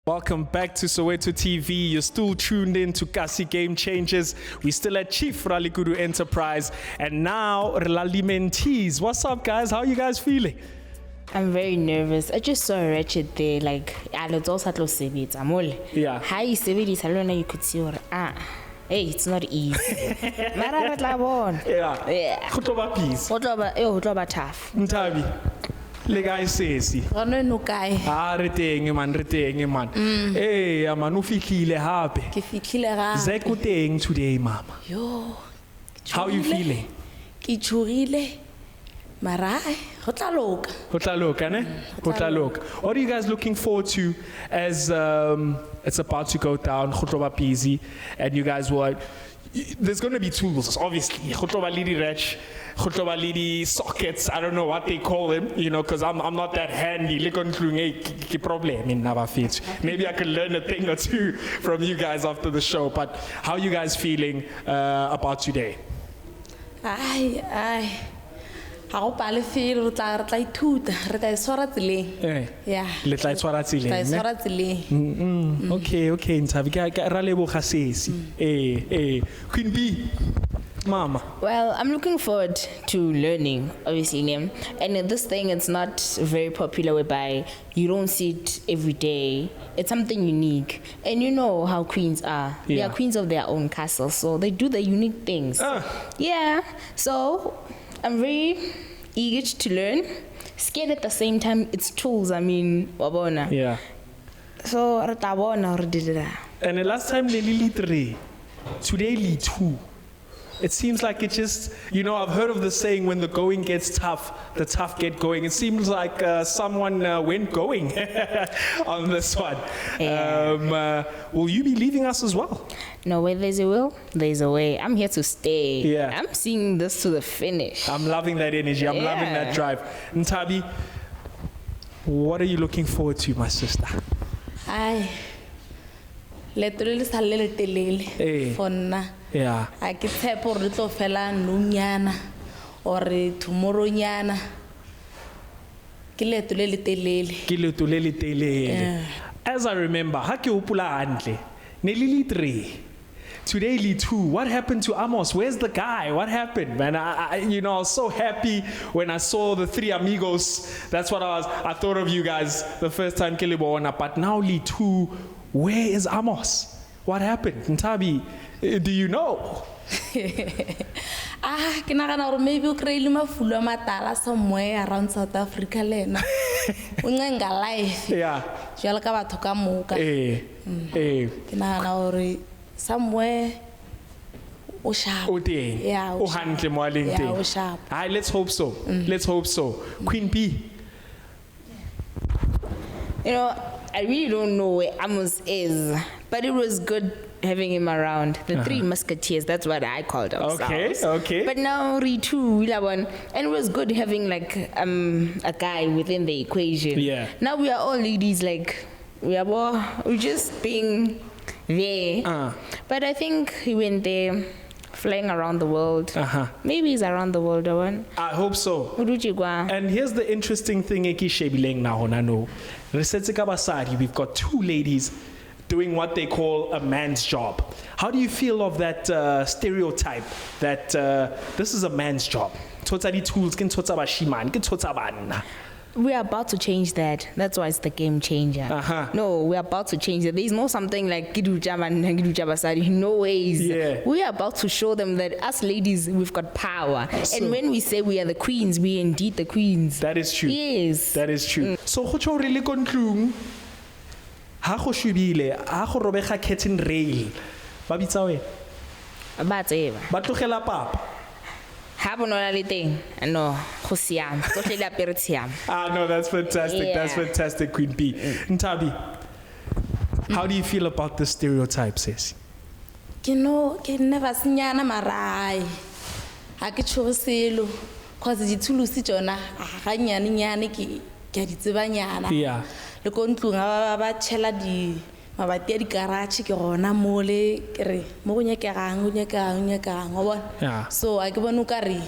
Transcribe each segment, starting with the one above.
Welcome back to Soweto TV. You're still tuned in to Kasi Game Changers. We're still at Chief Ralekhudu Enterprise. And now, Relali Mentees. What's up, guys? How are you guys feeling? I'm very nervous. I just saw Richard there, like, let's also have to amol. Yeah. How you say it, you could see, hey, it's not easy. Yeah. Khutoba peace. What about tough? Ntabi. Le guy says, No guy. reteng man. Hey, man, ufikile hape. Zekuteng today, mama. Yo. How are you feeling? Kichurile. Marai. Hotaloka. What are you guys looking forward to as it's about to go down, Khutoba Pizi, and you guys will... There's going to be tools, obviously. Khutoba Lidi Rech, Khutoba Lidi sockets, I don't know what they call them, you know, because I'm not that handy. Maybe I can learn a thing or two from you guys after the show. But how are you guys feeling about today? Ha go pale feel re tla ithuta re tla swara tseleng yeah le tla swara tseleng okay Ntabi ka ra leboga sesi Queen B mama. Well, I'm looking forward to learning, obviously, and this thing, it's not very popular whereby you don't see it every day. It's something unique, and you know how queens are. They are queens of their own castle, so they do the unique things. Yeah, so I'm very eager to learn. Scared at the same time. It's tools. I mean, wabona. Yeah. So ratabona or did it. And the last time they lead 3, today lead 2. It seems like it just, you know, I've heard of the saying, when the going gets tough, the tough get going. It seems like someone went going on this one. Yeah. Will you be leaving us as well? No, where there's a will, there's a way. I'm here to stay. Yeah. I'm seeing this to the finish. I'm loving that energy. I'm loving that drive. Ntabi, what are you looking forward to, my sister? For now. Yeah. I can tell for little fella nunyana or tomorrow nyana. As I remember, hake upula antle. Nelili 3. Today lead 2. What happened to Amos? Where's the guy? What happened, man? I was so happy when I saw the 3 amigos. That's what I thought of you guys the first time Kilibona. But now lead 2. Where is Amos? What happened? Ntabi, do you know? Maybe Mafula somewhere around South Africa. Life. Yeah. Somewhere. Yeah. Let's hope so. Let's hope so. Queen B. You know, I really don't know where Amos is, but it was good having him around. The 3 musketeers, that's what I called ourselves. Okay. But now Ritu, and it was good having like a guy within the equation. Yeah. Now we are all ladies, like we're just being there. But I think he went there flying around the world. Maybe he's around the world. I hope so. And here's the interesting thing, we've got 2 ladies doing what they call a man's job. How do you feel of that stereotype that this is a man's job? We're about to change that. That's why it's the game changer. No, we're about to change it. There's no something like Gidu Jaman and Gidu Jabasari. No ways. Yeah. We're about to show them that us ladies, we've got power. And when we say we are the queens, we are indeed the queens. That is true. Yes. That is true. So, go really kontlung. Ha go shubile, ha go robega curtain rail. Ba bitsa we? Ba tseba. Ba tlogela papa. No, no, that's fantastic. Yeah. That's fantastic, Queen B. Ntabi, how do you feel about the stereotypes, sis? Never sinyana marai. Akitshoselo cause ditulusi tsona ga nyane ke ditsebanyana. Yeah. Le kontlung ba tshela di mabati ya di garage ke gona mole ke re mo go nyekegang go bona. So a ke bona o ka re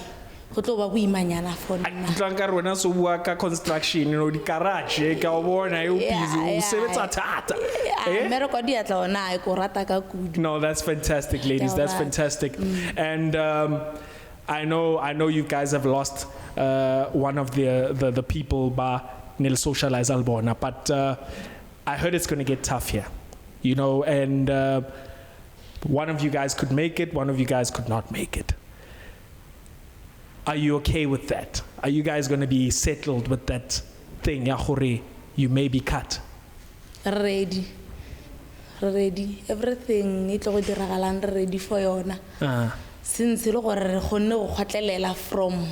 go tlo ba boimanyana for nna. Tlanka rona so bua ka construction, di garage, ka o bona e o busy, o sebetsa thata. Mereko di atla ona e ko rata ka kudu. No, that's fantastic, ladies. That's fantastic. And I know you guys have lost one of the people ba nil socialize albona, but I heard it's going to get tough here, and one of you guys could make it, one of you guys could not make it. Are you okay with that? Are you guys going to be settled with that thing, ya gore, you may be cut? Ready. Everything it go diragalang ready for yona. Since le gore re khonne go khwatlelela from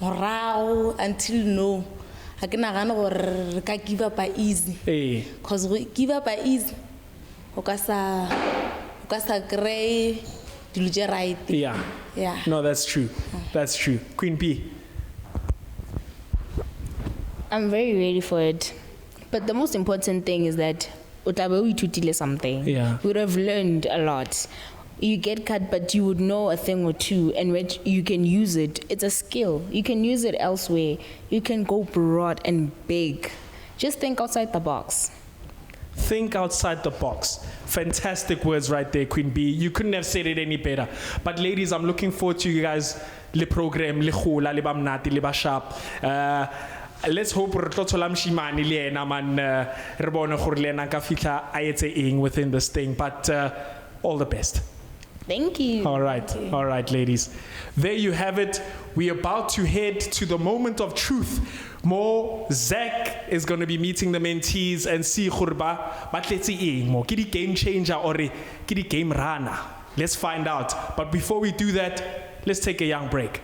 morago until no. Ha ke nagana gore re ka give up easy. Cause we give up easy. O ka sa gray diluje right. Yeah. No, that's true. That's true. Queen P. I'm very ready for it. But the most important thing is that utabe o ithutile something. Yeah. You would have learned a lot. You get cut, but you would know a thing or two, and when you can use it. It's a skill. You can use it elsewhere. You can go broad and big. Just think outside the box. Think outside the box. Fantastic words right there, Queen B. You couldn't have said it any better. But ladies, I'm looking forward to you guys. Le program, le khula, le bamnati, le ba sharp. Let's hope re tlo thola mshimane le ena man re bone gore le ena ka fitla a etse eng within this thing. But all the best. Thank you. All right, ladies. There you have it. We're about to head to the moment of truth. More Zach is going to be meeting the mentees and see khurba batletse eng mo ke di game changer or ke di game runner. Let's find out. But before we do that, let's take a young break.